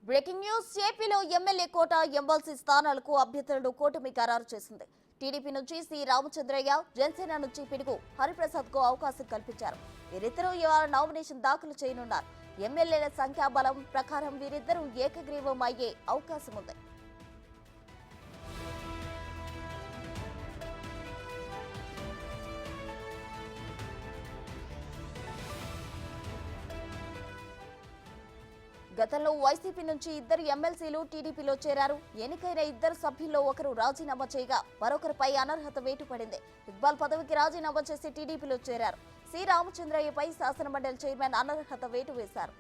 Breaking news ఏపీలో MLA కోట MLC స్థానాలకు అభ్యర్థులను కూటమి ఖరారు చేసింది. టీడీపీ నుంచి సి రామచంద్రయ్య, జనసేన నుంచి పిడుగు హరిప్రసాద్ కు అవకాశం కల్పించారు. వీరిద్దరూ ఇవాళ నామినేషన్ దాఖలు చేయనున్నారు. ఎమ్మెల్యేల సంఖ్యాబలం ప్రకారం వీరిద్దరూ ఏకగ్రీవం అయ్యే అవకాశం ఉంది. గతంలో వైసీపీ నుంచి ఇద్దరు ఎమ్మెల్సీలు టీడీపీలో చేరారు. ఎన్నికైన ఇద్దరు సభ్యుల్లో ఒకరు రాజీనామా చేయగా మరొకరిపై అనర్హత వేటు పడింది. ఇక్బాల్ పదవికి రాజీనామా చేసి టీడీపీలో చేరారు. సి రామచంద్రయ్యపై శాసనమండలి చైర్మన్ అనర్హత వేటు వేశారు.